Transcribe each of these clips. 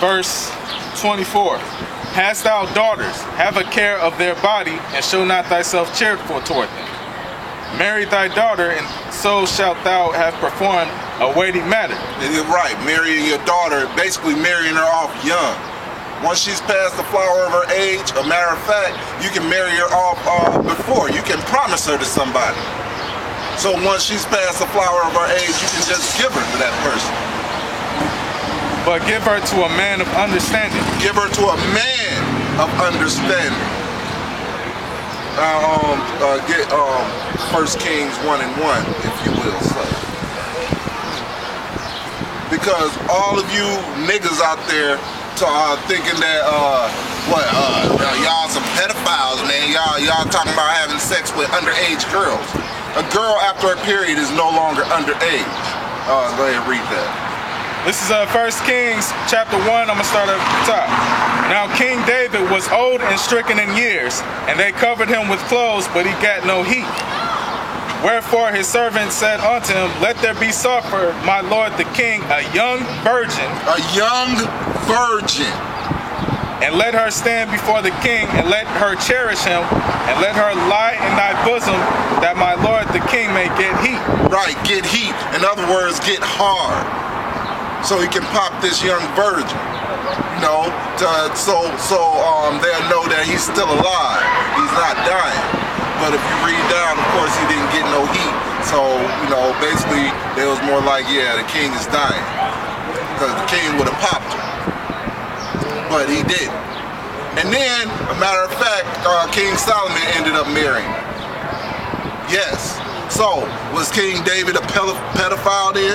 Verse 24. Hast thou daughters, have a care of their body, and show not thyself charitable toward them. Marry thy daughter, and so shalt thou have performed a weighty matter. You're right, marrying your daughter, basically marrying her off young. Once she's past the flower of her age, a matter of fact, you can marry her off before. You can promise her to somebody. So once she's past the flower of her age, you can just give her to that person. But give her to a man of understanding. Give her to a man of understanding. Get 1 Kings 1:1, if you will, sir. Because all of you niggas out there thinking that y'all some pedophiles, man. Y'all talking about having sex with underage girls. A girl after a period is no longer underage. Go ahead and read that. This is 1 Kings chapter 1. I'm going to start at the top. Now King David was old and stricken in years, and they covered him with clothes, but he got no heat. Wherefore his servant said unto him, Let there be sought for my lord the king a young virgin. A young virgin. And let her stand before the king, and let her cherish him, and let her lie in thy bosom, that my lord the king may get heat. Right, get heat. In other words, get hard. So he can pop this young virgin, you know, so they'll know that he's still alive. He's not dying. But if you read down, of course, he didn't get no heat. So, you know, basically, they was more like, yeah, the king is dying. Because the king would have popped him. But he didn't. And then, a matter of fact, King Solomon ended up marrying her. Yes. So, was King David a pedophile then?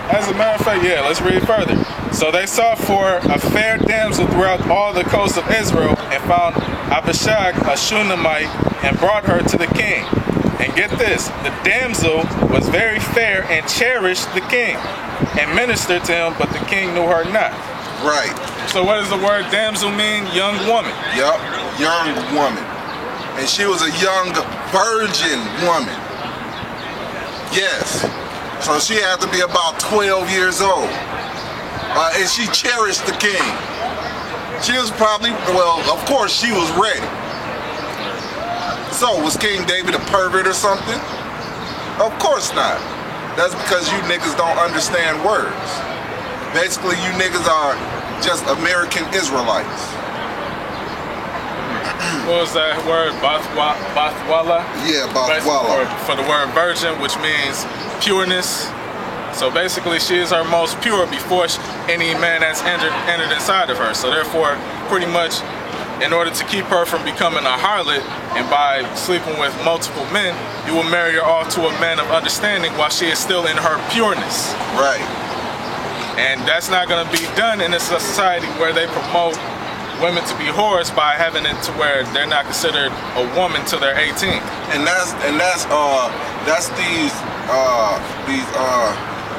As a matter of fact, yeah, let's read further. So they sought for a fair damsel throughout all the coast of Israel, and found Abishag, a Shunammite, and brought her to the king. And get this, the damsel was very fair and cherished the king, and ministered to him, but the king knew her not. Right. So what does the word damsel mean? Young woman. Yup, young woman. And she was a young virgin woman. Yes. So she had to be about 12 years old. And she cherished the king. She was probably, well, of course she was ready. So was King David a pervert or something? Of course not. That's because you niggas don't understand words. Basically, you niggas are just American Israelites. What was that word? Bathwala? Yeah, Bathwala. For the word virgin, which means pureness. So basically, she is her most pure before any man that's entered inside of her. So therefore, pretty much, in order to keep her from becoming a harlot, and by sleeping with multiple men, you will marry her off to a man of understanding while she is still in her pureness. Right. And that's not going to be done in a society where they promote women to be whores by having it to where they're not considered a woman till they're 18. And that's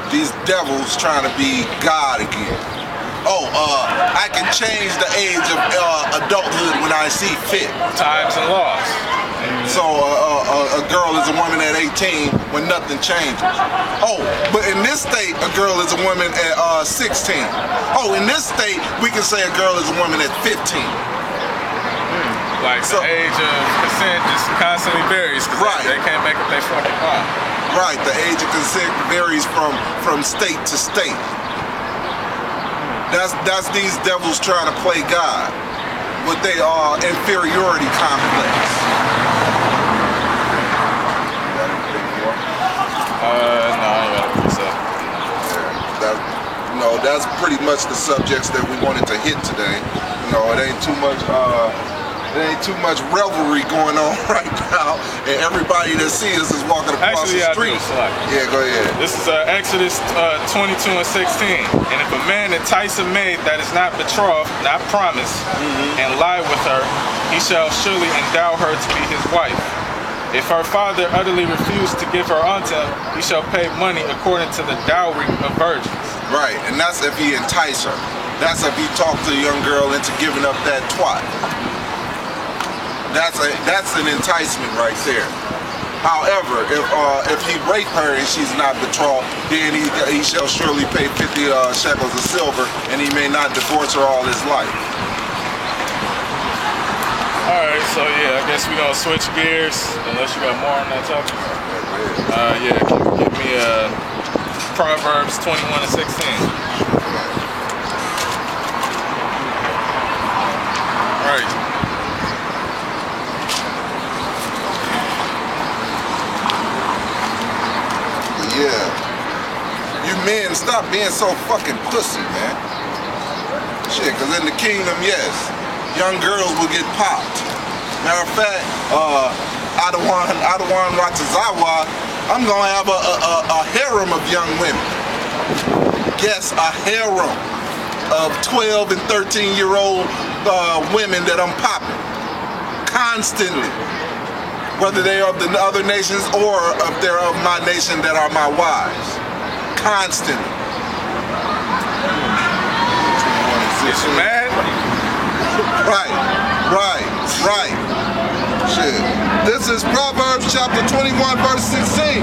these devils trying to be God again. I can change the age of adulthood when I see fit. Times and laws. So a girl is a woman at 18 when nothing changes. But in this state, a girl is a woman at 16. In this state, we can say a girl is a woman at 15. Like the age of consent just constantly varies. Right. They can't make up their fucking mind. Right. The age of consent varies from state to state. That's these devils trying to play God with their inferiority complex. No, I ain't got to No, that's pretty much the subjects that we wanted to hit today. It ain't too much. There ain't too much revelry going on right now, and everybody that sees us is walking across the street. Yeah, go ahead. This is Exodus 22 and 16. And if a man entice a maid that is not betrothed, not promised, and lie with her, he shall surely endow her to be his wife. If her father utterly refused to give her unto him, he shall pay money according to the dowry of virgins. Right, and that's if he entice her. That's if he talked to a young girl into giving up that twat. That's an enticement right there. However, if he rape her and she's not betrothed, then he shall surely pay 50 shekels of silver, and he may not divorce her all his life. Alright, so yeah, I guess we're gonna switch gears, unless you got more on that topic. Yeah, give me Proverbs 21:16. Alright. Yeah. You men, stop being so fucking pussy, man. Shit, cause in the kingdom, yes, young girls will get popped. Matter of fact, Adawan Ratazawa, I'm gonna have a harem of young women. Yes, a harem of 12 and 13-year-old women that I'm popping constantly. Whether they are of the other nations or if they're of my nation that are my wives. Constantly. Is you mad? Right. Shit. This is Proverbs chapter 21, verse 16.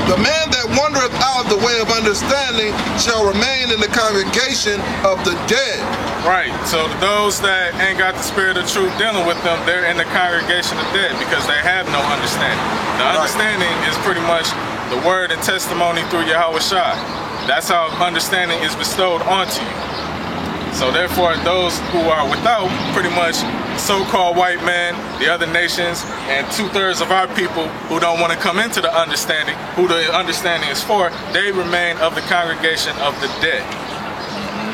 The man that wandereth out of the way of understanding shall remain in the congregation of the dead. Right, so those that ain't got the spirit of truth dealing with them, they're in the congregation of dead because they have no understanding. The understanding is pretty much the word and testimony through Yahweh Shai. That's how understanding is bestowed onto you. So therefore, those who are without, pretty much so-called white men, the other nations, and 2/3 of our people who don't want to come into the understanding, who the understanding is for, they remain of the congregation of the dead.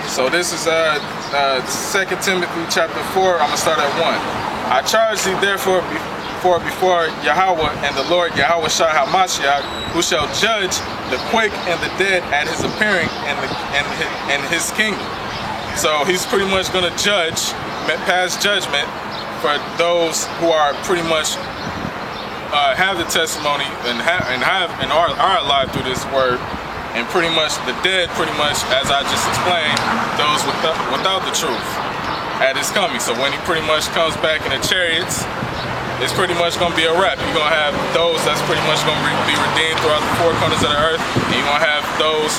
So this is 2 Timothy chapter 4, I'm going to start at 1. I charge thee therefore before Yahweh and the Lord Yahweh Shai HaMashiach, who shall judge the quick and the dead at his appearing in his kingdom. So he's pretty much going to pass judgment for those who are pretty much have the testimony and are alive through this word, and pretty much the dead, pretty much as I just explained, those without the truth at his coming. So when he pretty much comes back in the chariots, it's pretty much going to be a wrap. You're going to have those that's pretty much going to be redeemed throughout the four corners of the earth, and you're going to have those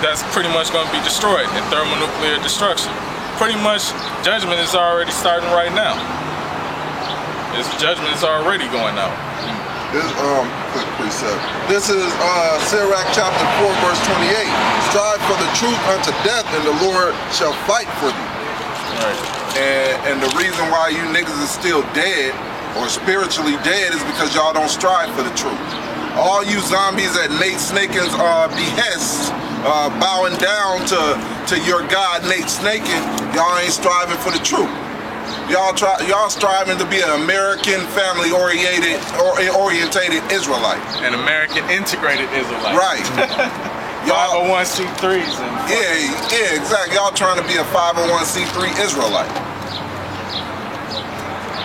that's pretty much going to be destroyed in thermonuclear destruction. Pretty much judgment is already starting right now. Judgment is already going out. This quick precept. This is Sirach chapter 4, verse 28. Strive for the truth unto death, and the Lord shall fight for thee. Right. And the reason why you niggas is still dead or spiritually dead is because y'all don't strive for the truth. All you zombies at Nate Snakin's behest, bowing down to your God Nate Snakin, y'all ain't striving for the truth. Y'all striving to be an American family-oriented Israelite. An American integrated Israelite. Right. 501c3s. Yeah, exactly. Y'all trying to be a 501c3 Israelite.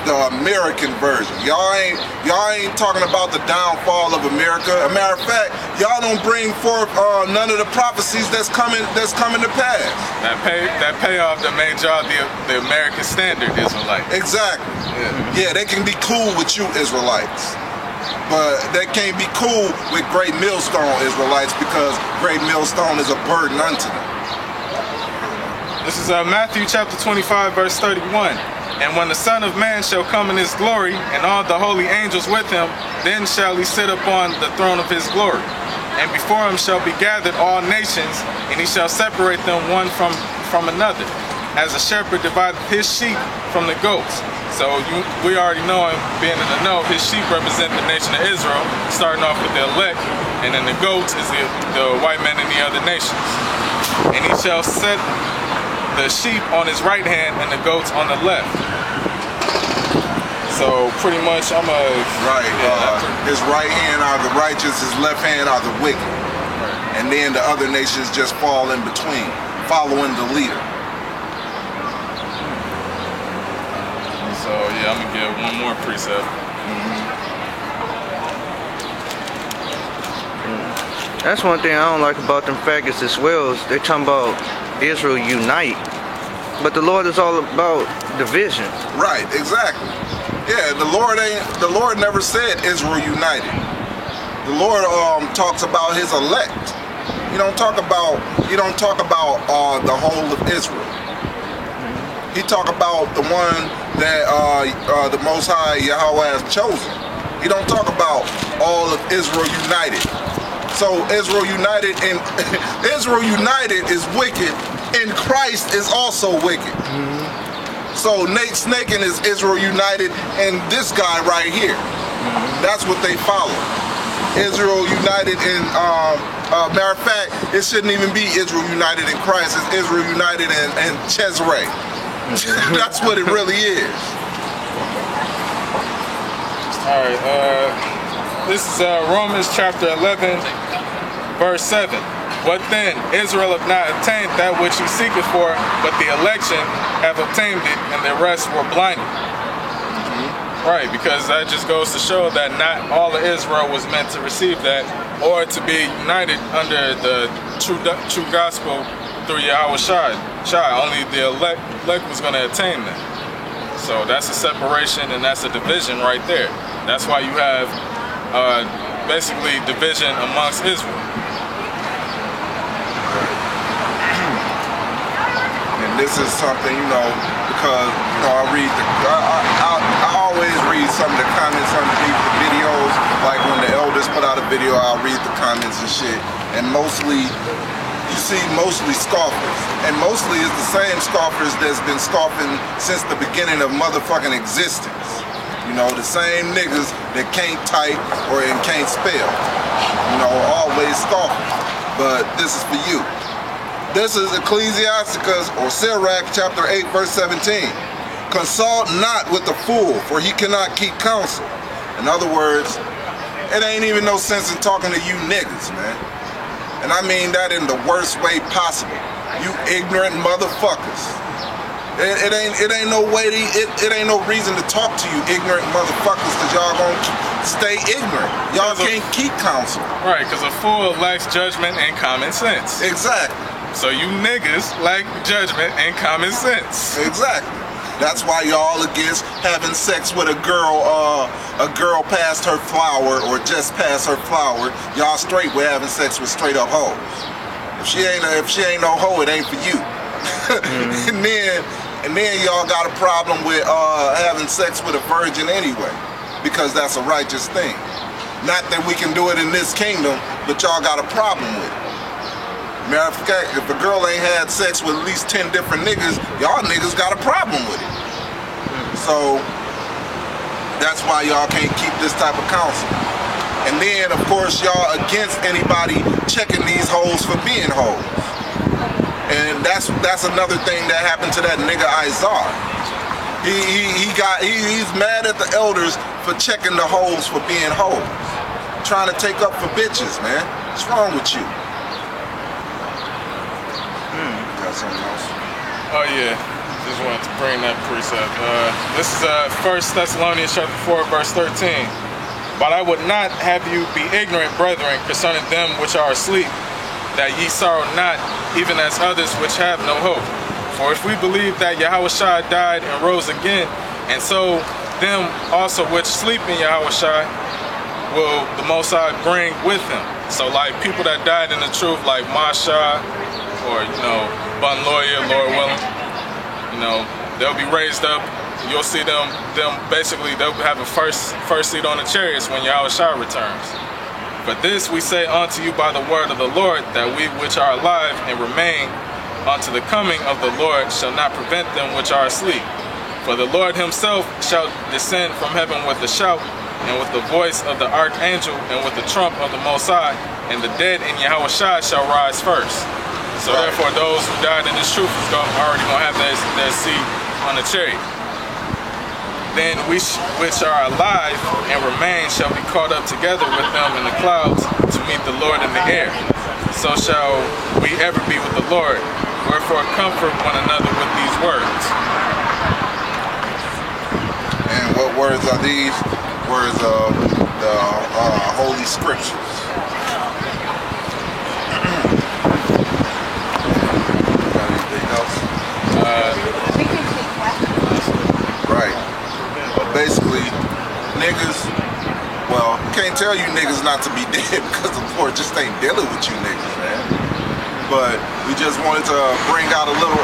The American version. Y'all ain't talking about the downfall of America. As a matter of fact, y'all don't bring forth none of the prophecies that's coming to pass. That payoff that made y'all the American standard Israelite. Exactly. Yeah, they can be cool with you Israelites, but they can't be cool with Great Millstone Israelites because Great Millstone is a burden unto them. This is Matthew chapter 25, verse 31. And when the Son of Man shall come in his glory, and all the holy angels with him, then shall he sit upon the throne of his glory. And before him shall be gathered all nations, and he shall separate them one from another, as a shepherd divideth his sheep from the goats. So we already know him, being in the know, his sheep represent the nation of Israel, starting off with the elect, and then the goats is the white men and the other nations. And he shall set the sheep on his right hand and the goats on the left. So pretty much his right hand are the righteous, his left hand are the wicked. Right. And then the other nations just fall in between, following the leader. So yeah, I'm gonna give one more precept. That's one thing I don't like about them faggots as well. They're talking about Israel unite, but the Lord is all about division. Right, exactly. Yeah, the Lord never said Israel united. The Lord talks about his elect. He don't talk about the whole of Israel. He talk about the one that the Most High Yahweh has chosen. He don't talk about all of Israel united. So Israel united and Israel united is wicked, and Christ is also wicked. So Nate Snaken is Israel united, and this guy right here. That's what they follow. Israel united in, matter of fact, it shouldn't even be Israel united in Christ. It's Israel united in Cesare. That's what it really is. All right. This is Romans chapter 11, verse 7. What then? Israel hath not obtained that which he seeketh for, but the election have obtained it, and the rest were blinded. Right, because that just goes to show that not all of Israel was meant to receive that, or to be united under the true gospel through Yahweh Shai. Only the elect was going to attain that. So that's a separation, and that's a division right there. That's why you have basically division amongst Israel. And this is something, because I read I always read some of the comments underneath the videos. Like when the elders put out a video, I'll read the comments and shit. And mostly, you see mostly scoffers. And mostly it's the same scoffers that's been scoffing since the beginning of motherfucking existence. The same niggas that can't type or can't spell. Always scoffing. But this is for you. This is Ecclesiasticus or Sirach chapter 8 verse 17. Consult not with the fool, for he cannot keep counsel. In other words, it ain't even no sense in talking to you niggas, man. And I mean that in the worst way possible. You ignorant motherfuckers. It ain't no way it ain't no reason to talk to you ignorant motherfuckers, because y'all gonna stay ignorant. Y'all can't keep counsel. Right, because a fool lacks judgment and common sense. Exactly. So you niggas lack judgment and common sense. Exactly. That's why y'all against having sex with a girl past her flower or just past her flower. Y'all straight with having sex with straight up hoes. If she ain't no hoe, it ain't for you. and then y'all got a problem with having sex with a virgin anyway, because that's a righteous thing. Not that we can do it in this kingdom, but y'all got a problem with it. Matter of fact, if a girl ain't had sex with at least 10 different niggas, y'all niggas got a problem with it. So that's why y'all can't keep this type of counsel. And then, of course, y'all against anybody checking these hoes for being hoes. And that's another thing that happened to that nigga Izar. He's mad at the elders for checking the hoes for being hoes. Trying to take up for bitches, man. What's wrong with you? Got something else? Oh yeah, just wanted to bring that precept. This is 1 Thessalonians chapter 4 verse 13. But I would not have you be ignorant, brethren, concerning them which are asleep, that ye sorrow not, even as others which have no hope. For if we believe that Yahweh Shai died and rose again, and so them also which sleep in Yahweh Shai will the Most High bring with him. So like people that died in the truth, like Masha, or Bun Lawyer, Lord willing, they'll be raised up. You'll see them basically, they'll have a first seat on the chariots when Yahweh Shai returns. For this we say unto you by the word of the Lord, that we which are alive and remain unto the coming of the Lord shall not prevent them which are asleep. For the Lord himself shall descend from heaven with a shout, and with the voice of the archangel, and with the trump of the Most High, and the dead in Yahweh Shai shall rise first. So therefore those who died in this truth is already going to have their seat on the chariot. Then we which are alive and remain shall be caught up together with them in the clouds to meet the Lord in the air. So shall we ever be with the Lord. Wherefore comfort one another with these words. And what words are these? Words of the Holy Scriptures. Got anything else? We can take questions. Right. But basically, niggas, well, can't tell you niggas not to be dead because the Lord just ain't dealing with you niggas, man. But we just wanted to bring out a little